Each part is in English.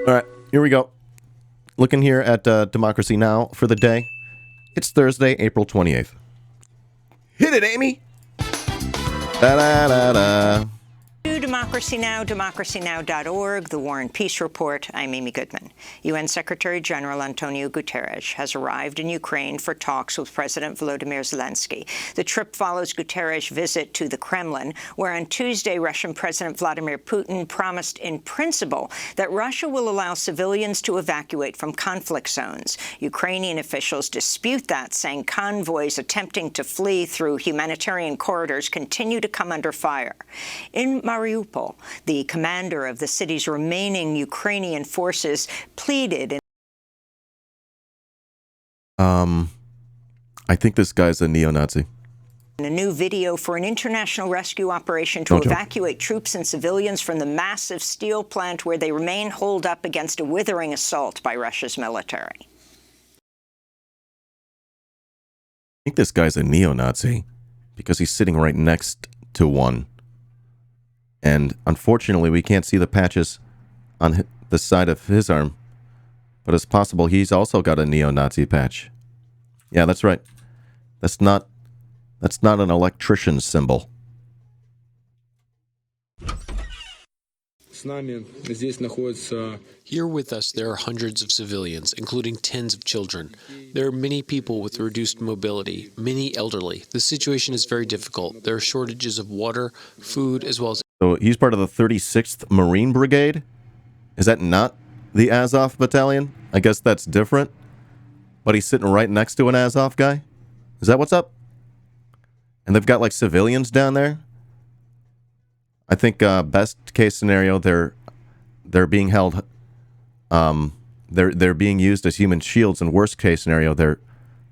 All right, here we go. Looking here at Democracy Now! For the day. It's Thursday, April 28th. Hit it, Amy! Da-da-da-da. Democracy Now!, democracynow.org, The War and Peace Report. I'm Amy Goodman. UN Secretary General Antonio Guterres has arrived in Ukraine for talks with President Volodymyr Zelensky. The trip follows Guterres' visit to the Kremlin, where on Tuesday, Russian President Vladimir Putin promised in principle that Russia will allow civilians to evacuate from conflict zones. Ukrainian officials dispute that, saying convoys attempting to flee through humanitarian corridors continue to come under fire. In Mariupol, the commander of the city's remaining Ukrainian forces pleaded. I think this guy's a neo-Nazi. In a new video for an international rescue operation to evacuate troops and civilians from the massive steel plant where they remain holed up against a withering assault by Russia's military. I think this guy's a neo-Nazi because he's sitting right next to one. And unfortunately, we can't see the patches on the side of his arm. But it's possible he's also got a neo-Nazi patch. Yeah, that's right. That's not an electrician's symbol. Here with us, there are hundreds of civilians, including tens of children. There are many people with reduced mobility, many elderly. The situation is very difficult. There are shortages of water, food, as well as... So he's part of the 36th Marine Brigade? Is that not the Azov Battalion? I guess that's different. But he's sitting right next to an Azov guy? Is that what's up? And they've got like civilians down there? I think best case scenario, they're being held, they're being used as human shields, and worst case scenario, they're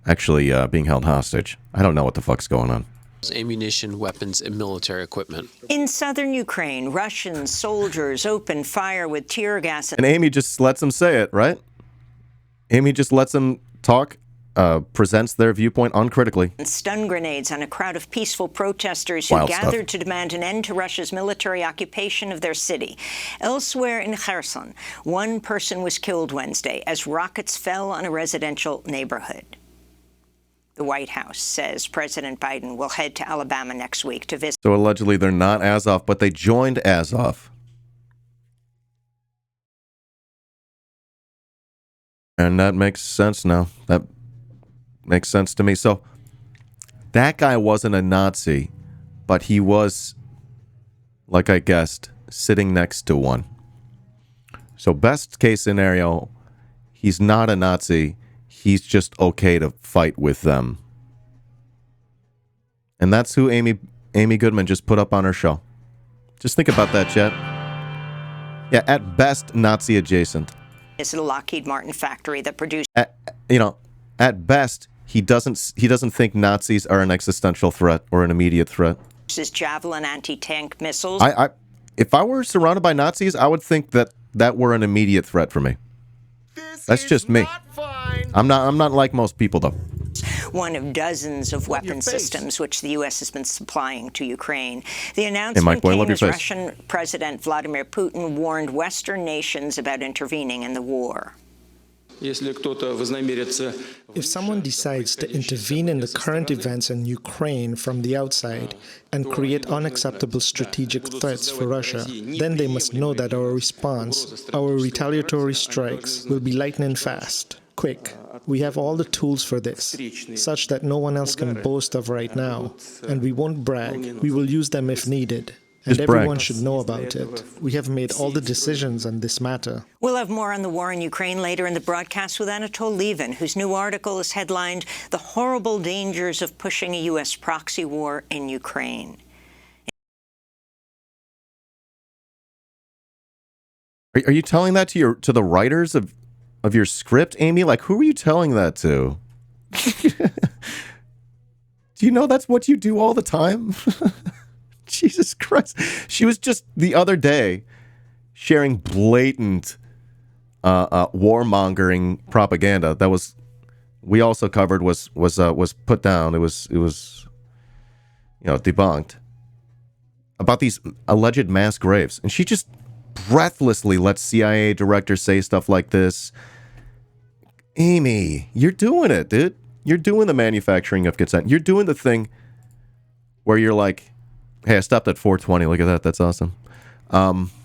actually being held hostage. I don't know what the fuck's going on. Ammunition, weapons, and military equipment. In southern Ukraine, Russian soldiers opened fire with tear gas. And Amy just lets them say it, right? Amy just lets them talk. Presents their viewpoint uncritically. Stun grenades on a crowd of peaceful protesters who gathered to demand an end to Russia's military occupation of their city. Elsewhere in Kherson, one person was killed Wednesday as rockets fell on a residential neighborhood. The White House says President Biden will head to Alabama next week to visit. So allegedly they're not Azov, but they joined Azov. And that makes sense now. That makes sense to me. So that guy wasn't a Nazi, but he was, like I guessed, sitting next to one. So best case scenario, he's not a Nazi. He's just okay to fight with them. And that's who Amy Goodman just put up on her show. Just think about that, Chet. Yeah, at best, Nazi adjacent. It's a Lockheed Martin factory that produced... At best, he doesn't think Nazis are an existential threat or an immediate threat. Javelin anti-tank missiles. If I were surrounded by Nazis, I would think that were an immediate threat for me. That's just me. I'm not like most people, though. One of dozens of weapon systems which the U.S. has been supplying to Ukraine. The announcement came as Russian President Vladimir Putin warned Western nations about intervening in the war. If someone decides to intervene in the current events in Ukraine from the outside and create unacceptable strategic threats for Russia, then they must know that our response, our retaliatory strikes, will be lightning fast, quick. We have all the tools for this, such that no one else can boast of right now, and we won't brag. We will use them if needed. And everyone should know about it. We have made all the decisions on this matter. We'll have more on the war in Ukraine later in the broadcast with Anatol Lieven, whose new article is headlined, "The Horrible Dangers of Pushing a U.S. Proxy War in Ukraine." Are you telling that to the writers of your script, Amy? Like, who are you telling that to? Do you know that's what you do all the time? Jesus Christ. She was just the other day sharing blatant warmongering propaganda that we also covered was put down. It was debunked about these alleged mass graves. And she just breathlessly lets CIA directors say stuff like this. Amy, you're doing it, dude. You're doing the manufacturing of consent. You're doing the thing where you're like, hey, I stopped at 420. Look at that. That's awesome.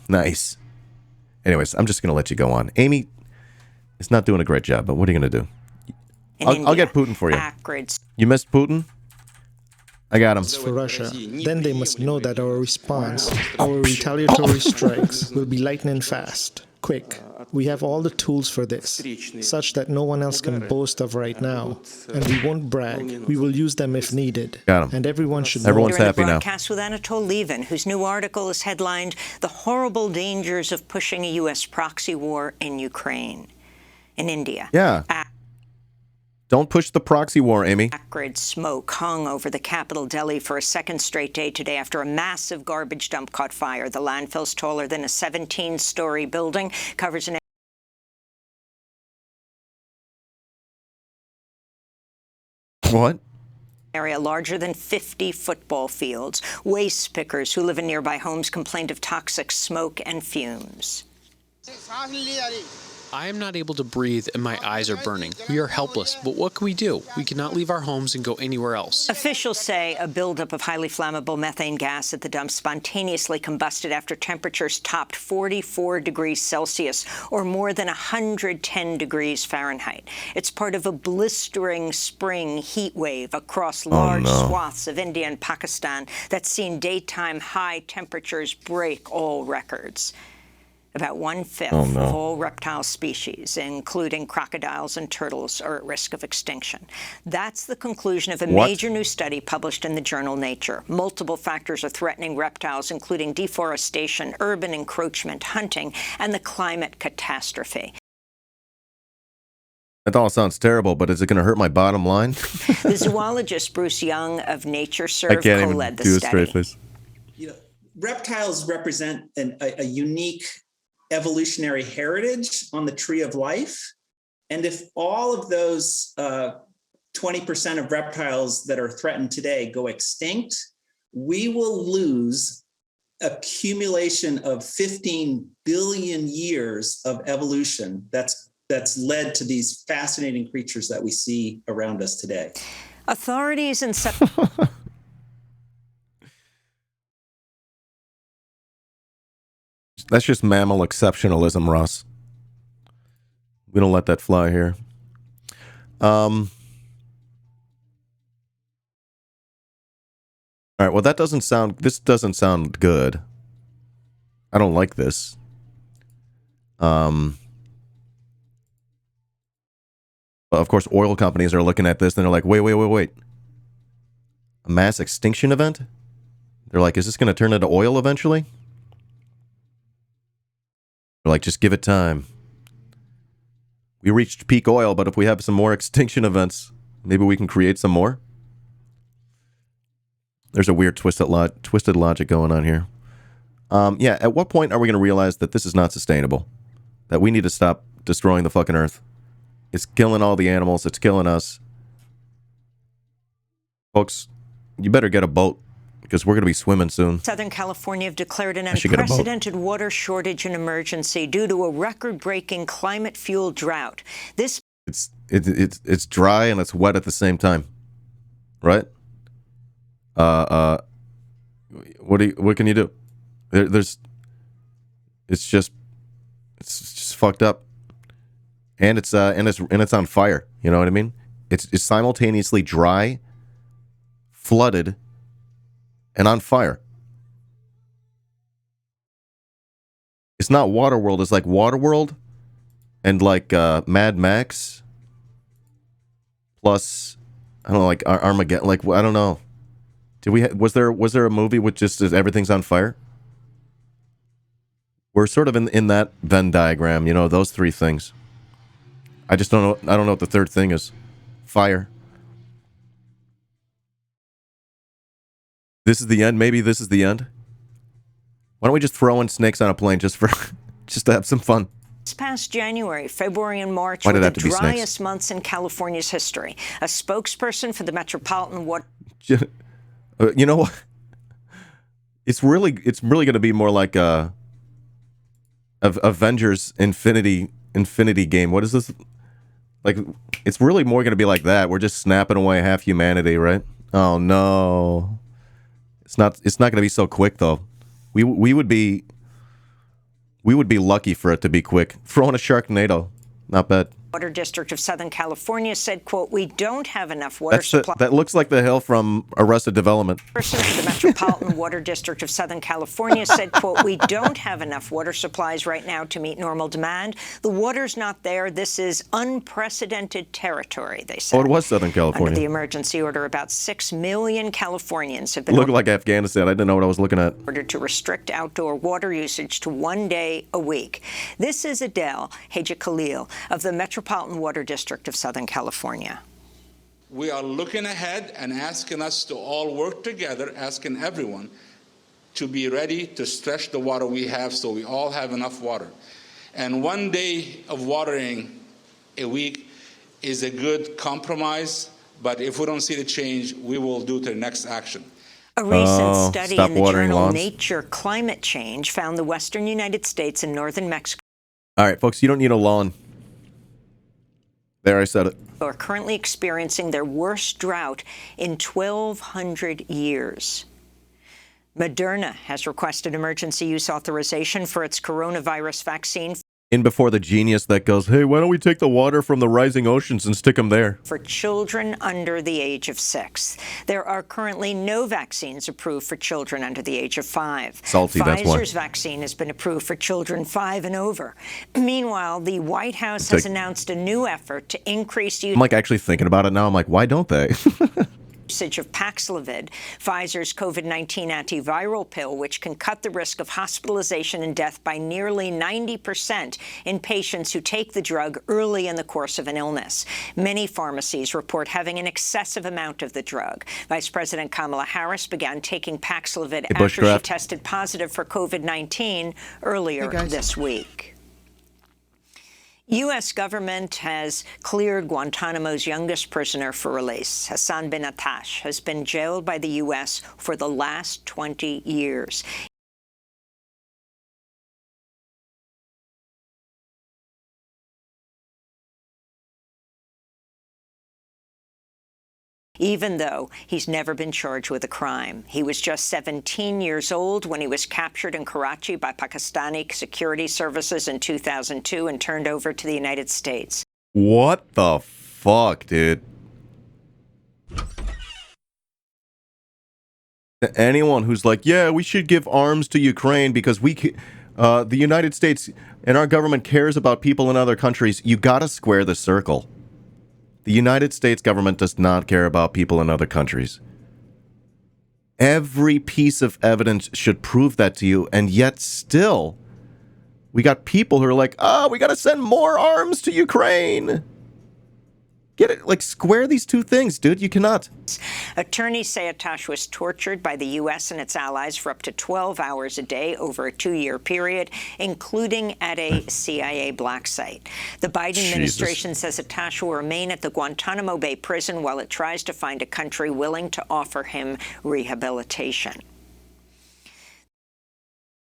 Nice. Anyways, I'm just going to let you go on. Amy is not doing a great job, but what are you going to do? I'll get Putin for you. You missed Putin? I got him. For Russia, then they must know that our response, our retaliatory strikes, will be lightning fast, quick. We have all the tools for this, such that no one else can boast of right now. And we won't brag. We will use them if needed. Got him. And everyone should Everyone's know. happy now. Broadcast with Anatol Levin, whose new article is headlined, "The Horrible Dangers of Pushing a U.S. Proxy War in Ukraine." In India. Yeah. Don't push the proxy war, Amy. Acrid smoke hung over the capital, Delhi, for a second straight day today after a massive garbage dump caught fire. The landfill's taller than a 17-story building, covers an What? area larger than 50 football fields. Waste pickers who live in nearby homes complained of toxic smoke and fumes. I am not able to breathe and my eyes are burning. We are helpless, but what can we do? We cannot leave our homes and go anywhere else. Officials say a buildup of highly flammable methane gas at the dump spontaneously combusted after temperatures topped 44 degrees Celsius, or more than 110 degrees Fahrenheit. It's part of a blistering spring heat wave across large swaths of India and Pakistan that's seen daytime high temperatures break all records. About 1/5 of all reptile species, including crocodiles and turtles, are at risk of extinction. That's the conclusion of a major new study published in the journal Nature. Multiple factors are threatening reptiles, including deforestation, urban encroachment, hunting, and the climate catastrophe. That all sounds terrible, but is it going to hurt my bottom line? The zoologist Bruce Young of Nature I Serve can't even co-led the do a study. straight face. Reptiles represent a unique evolutionary heritage on the tree of life. And if all of those 20% of reptiles that are threatened today go extinct, we will lose accumulation of 15 billion years of evolution that's led to these fascinating creatures that we see around us today. Authorities in That's just mammal exceptionalism, Ross. We don't let that fly here. All right, well, this doesn't sound good. I don't like this. But of course, oil companies are looking at this and they're like, wait. A mass extinction event? They're like, is this going to turn into oil eventually? They're like, just give it time. We reached peak oil, but if we have some more extinction events, maybe we can create some more. There's a weird twisted logic going on here. Yeah, at what point are we going to realize that this is not sustainable? That we need to stop destroying the fucking earth? It's killing all the animals. It's killing us. Folks, you better get a boat, because we're going to be swimming soon. Southern California have declared an unprecedented water shortage and emergency due to a record-breaking climate-fueled drought. It's dry and it's wet at the same time, right? What can you do? It's just fucked up, and it's on fire. You know what I mean? It's simultaneously dry, flooded, and on fire. It's not Waterworld. It's like Waterworld and like Mad Max plus, I don't know, like Armageddon. Like, I don't know. Was there a movie with just everything's on fire? We're sort of in that Venn diagram, you know, those three things. I just don't know. I don't know what the third thing is. Fire. This is the end. Maybe this is the end. Why don't we just throw in snakes on a plane just to have some fun? This past January, February, and March Why were did the it have to be driest snakes? months in California's history. A spokesperson for the Metropolitan Water... You know what? It's really going to be more like Avengers Infinity game. What is this? Like, it's really more going to be like that. We're just snapping away half humanity, right? Oh no. It's not going to be so quick though. We would be lucky for it to be quick. Throwing a Sharknado. Not bad. Water District of Southern California said, quote, "We don't have enough water supply." That looks like the hill from Arrested Development. Person of the Metropolitan Water District of Southern California said, quote, "We don't have enough water supplies right now to meet normal demand. The water's not there. This is unprecedented territory," they said. Oh, it was Southern California. Under the emergency order, about 6 million Californians have been Looked like Afghanistan. I didn't know what I was looking at. ordered to restrict outdoor water usage to 1 day a week. This is Adele Haji Khalil of the Metropolitan Water District of Southern California. We are looking ahead and asking us to all work together, asking everyone to be ready to stretch the water we have so we all have enough water. And 1 day of watering a week is a good compromise, but if we don't see the change, we will do the next action. A recent study in the journal lawns. Nature Climate Change found the western United States and northern Mexico All right, folks, you don't need a lawn. There, I said it. are currently experiencing their worst drought in 1,200 years. Moderna has requested emergency use authorization for its coronavirus vaccine In before the genius that goes, hey, why don't we take the water from the rising oceans and stick them there? for children under the age of 6. There are currently no vaccines approved for children under the age of 5. Salty, that's why. Pfizer's vaccine has been approved for children 5 and over. Meanwhile, the White House has announced a new effort to increase I'm like actually thinking about it now. I'm like, why don't they? usage of Paxlovid, Pfizer's COVID-19 antiviral pill, which can cut the risk of hospitalization and death by nearly 90% in patients who take the drug early in the course of an illness. Many pharmacies report having an excessive amount of the drug. Vice President Kamala Harris began taking Paxlovid after she tested positive for COVID-19 earlier this week. U.S. government has cleared Guantanamo's youngest prisoner for release. Hassan bin Attash has been jailed by the U.S. for the last 20 years. Even though he's never been charged with a crime. He was just 17 years old when he was captured in Karachi by Pakistani security services in 2002 and turned over to the United States. What the fuck, dude? Anyone who's like, yeah, we should give arms to Ukraine because the United States and our government cares about people in other countries, you gotta square the circle. The United States government does not care about people in other countries. Every piece of evidence should prove that to you, and yet still, we got people who are like, we gotta send more arms to Ukraine. Get it? Like, square these two things, dude. You cannot. Attorneys say Attash was tortured by the U.S. and its allies for up to 12 hours a day over a 2-year period, including at a CIA black site. The Biden administration says Attash will remain at the Guantanamo Bay prison while it tries to find a country willing to offer him rehabilitation.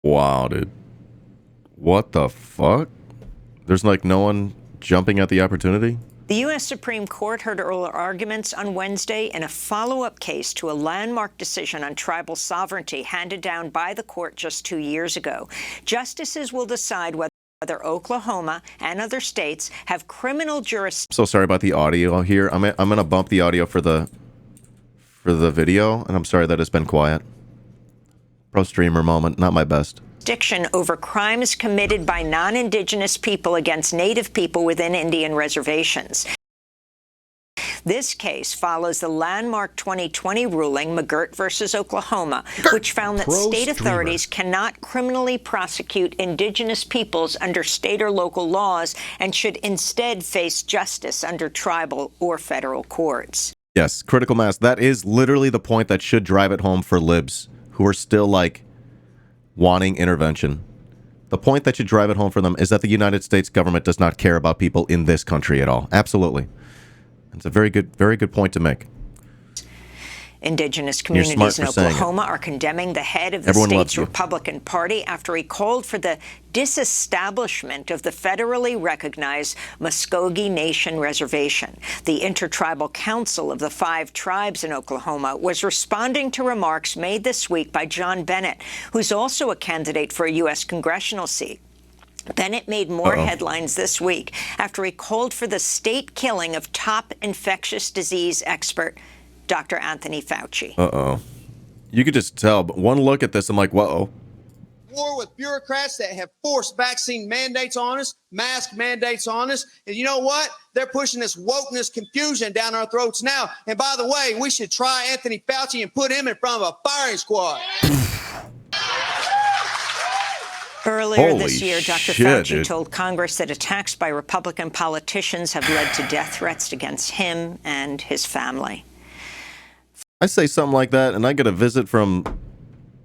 Wow, dude. What the fuck? There's like no one jumping at the opportunity? The U.S. Supreme Court heard oral arguments on Wednesday in a follow-up case to a landmark decision on tribal sovereignty handed down by the court just 2 years ago. Justices will decide whether Oklahoma and other states have criminal jurisdiction. I'm so sorry about the audio here. I'm going to bump the audio for the video, and I'm sorry that it's been quiet. Pro streamer moment, not my best. Over crimes committed by non-Indigenous people against Native people within Indian reservations. This case follows the landmark 2020 ruling, McGirt versus Oklahoma, which found that state authorities cannot criminally prosecute Indigenous peoples under state or local laws and should instead face justice under tribal or federal courts. Yes, critical mass. That is literally the point that should drive it home for libs who are still like wanting intervention. The point that should drive it home for them is that the United States government does not care about people in this country at all. Absolutely. It's a very good point to make. Indigenous You're smart communities in for saying it. Oklahoma are condemning the head of the Everyone loves state's you. Republican Party after he called for the disestablishment of the federally recognized Muskogee Nation Reservation. The Intertribal Council of the 5 tribes in Oklahoma was responding to remarks made this week by John Bennett, who's also a candidate for a U.S. congressional seat. Bennett made more headlines this week after he called for the state killing of top infectious disease expert Dr. Anthony Fauci. You could just tell, but one look at this, I'm like, whoa. War with bureaucrats that have forced vaccine mandates on us, mask mandates on us. And you know what? They're pushing this wokeness confusion down our throats now. And by the way, we should try Anthony Fauci and put him in front of a firing squad. Earlier this Holy year, Dr. shit, Fauci dude. told Congress that attacks by Republican politicians have led to death threats against him and his family. I say something like that, and I get a visit from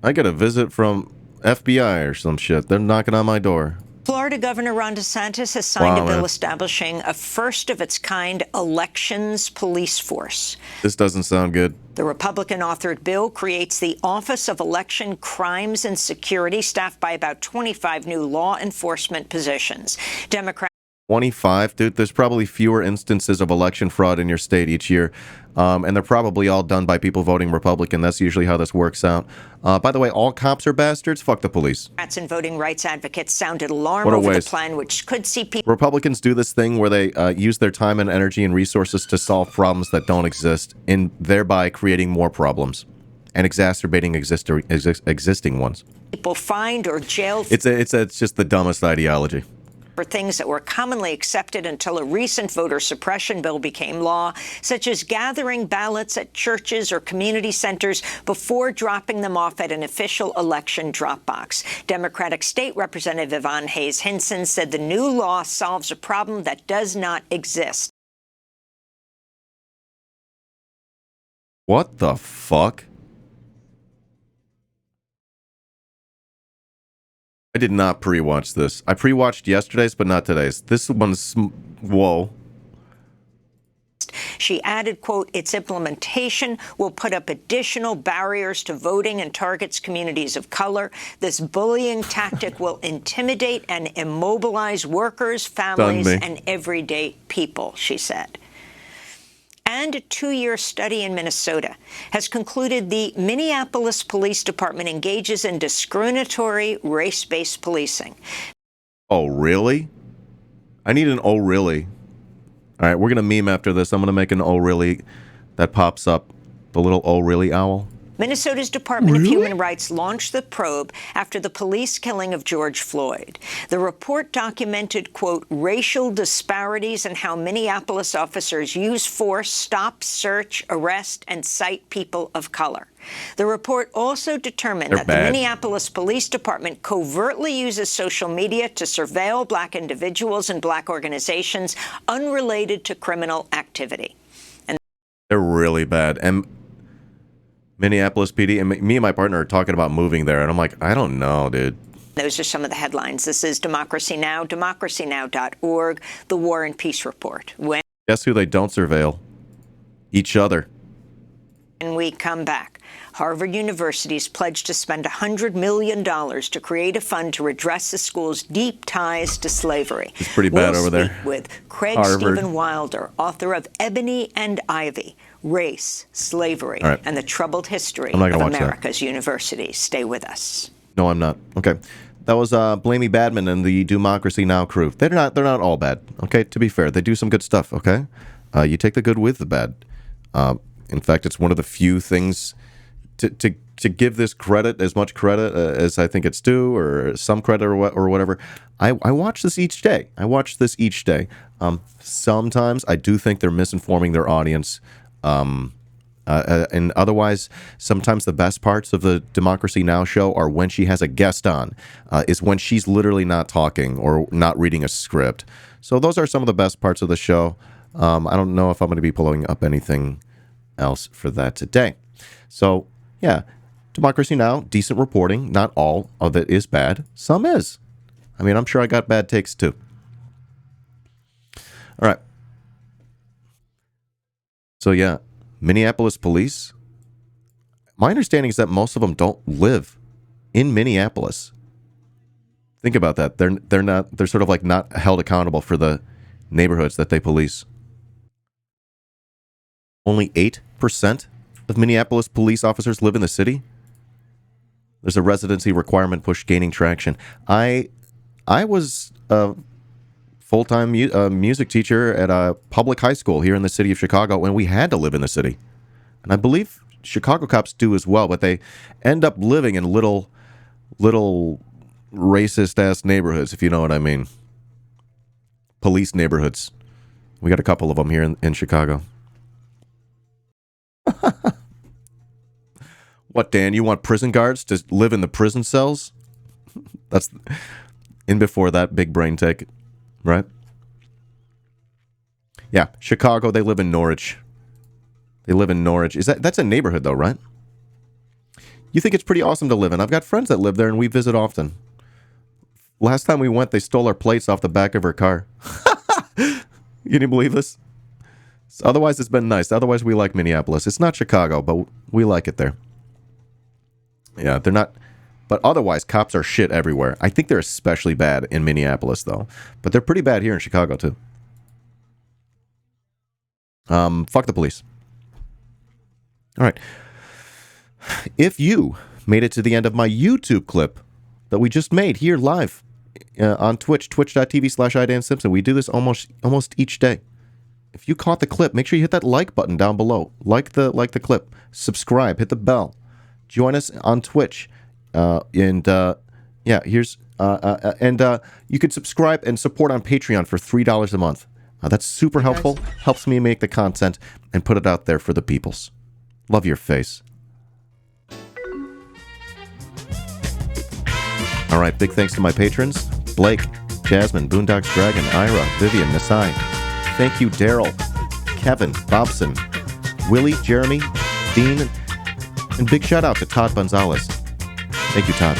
FBI or some shit. They're knocking on my door. Florida Governor Ron DeSantis has signed Wow, a bill man. establishing a first-of-its-kind elections police force. This doesn't sound good. The Republican-authored bill creates the Office of Election Crimes and Security, staffed by about 25 new law enforcement positions. Democrats 25, dude. There's probably fewer instances of election fraud in your state each year, and they're probably all done by people voting Republican. That's usually how this works out. By the way, all cops are bastards. Fuck the police. and voting rights advocates sounded alarm What a over the waste. plan, which could see people Republicans do this thing where they use their time and energy and resources to solve problems that don't exist, and thereby creating more problems and exacerbating existing ones. fined or jailed It's just the dumbest ideology. for things that were commonly accepted until a recent voter suppression bill became law, such as gathering ballots at churches or community centers before dropping them off at an official election drop box. Democratic State Representative Yvonne Hayes Hinson said the new law solves a problem that does not exist. What the fuck? I did not pre-watch this. I pre-watched yesterday's, but not today's. This one's... Whoa. She added, quote, its implementation will put up additional barriers to voting and targets communities of color. This bullying tactic will intimidate and immobilize workers, families, and everyday people, she said. And a 2-year study in Minnesota has concluded the Minneapolis Police Department engages in discriminatory race-based policing. Oh, really? I need an oh, really. All right, we're going to meme after this. I'm going to make an oh, really that pops up. The little oh, really owl. Minnesota's Department of Human Rights launched the probe after the police killing of George Floyd. The report documented, quote, racial disparities in how Minneapolis officers use force, stop, search, arrest, and cite people of color. The report also determined that the Minneapolis Police Department covertly uses social media to surveil Black individuals and Black organizations unrelated to criminal activity. And they're really bad. And Minneapolis PD, and me and my partner are talking about moving there, and I'm like, I don't know, dude. those are some of the headlines. This is Democracy Now!, democracynow.org, the War and Peace Report. Guess who they don't surveil? Each other. When we come back, Harvard University's pledged to spend $100 million to create a fund to redress the school's deep ties to slavery. It's pretty bad over there. Speak with Craig Harvard. Stephen Wilder, author of Ebony and Ivy, Race, Slavery, All right. and the Troubled History I'm not of gonna watch that. America's Universities. Stay with us. No, I'm not. Okay. That was Blamey Badman and the Doomcracy Now crew. They're not all bad. Okay, to be fair, they do some good stuff, okay? You take the good with the bad. In fact, it's one of the few things to give this credit, as much credit as I think it's due, or some credit or whatever. I watch this each day. Sometimes I do think they're misinforming their audience. And otherwise, sometimes the best parts of the Democracy Now! Show are when she has a guest on, is when she's literally not talking or not reading a script. So those are some of the best parts of the show. I don't know if I'm going to be pulling up anything else for that today. So, yeah, Democracy Now!, decent reporting. Not all of it is bad. Some is. I mean, I'm sure I got bad takes too. All right. So, yeah. Minneapolis police My understanding is that most of them don't live in Minneapolis. Think about that. They're sort of like not held accountable for the neighborhoods that they police. Only 8% of Minneapolis police officers live in the city. There's a residency requirement push gaining traction. I was a full-time music teacher at a public high school here in the city of Chicago when we had to live in the city. And I believe Chicago cops do as well, but they end up living in little racist-ass neighborhoods, if you know what I mean. Police neighborhoods. We got a couple of them here in Chicago. What, Dan, you want prison guards to live in the prison cells? That's in before that big brain take, right? Yeah, Chicago, they live in Norwich. That's a neighborhood though, right? You think it's pretty awesome to live in. I've got friends that live there and we visit often. Last time we went, they stole our plates off the back of her car. You didn't believe this? Otherwise, it's been nice. Otherwise, we like Minneapolis. It's not Chicago, but we like it there. Yeah, they're not... But otherwise, cops are shit everywhere. I think they're especially bad in Minneapolis, though. But they're pretty bad here in Chicago, too. Fuck the police. All right. If you made it to the end of my YouTube clip that we just made here live on Twitch, twitch.tv/iDanSimpson, we do this almost each day. If you caught the clip, make sure you hit that like button down below. Like the clip. Subscribe. Hit the bell. Join us on Twitch. You could subscribe and support on Patreon for $3 a month. That's super helpful. Helps me make the content and put it out there for the peoples. Love your face. All right, big thanks to my patrons. Blake, Jasmine, Boondocks Dragon, Ira, Vivian, Nasai. Thank you, Daryl, Kevin, Bobson, Willie, Jeremy, Dean, and big shout out to Todd Gonzalez. Thank you, Todd.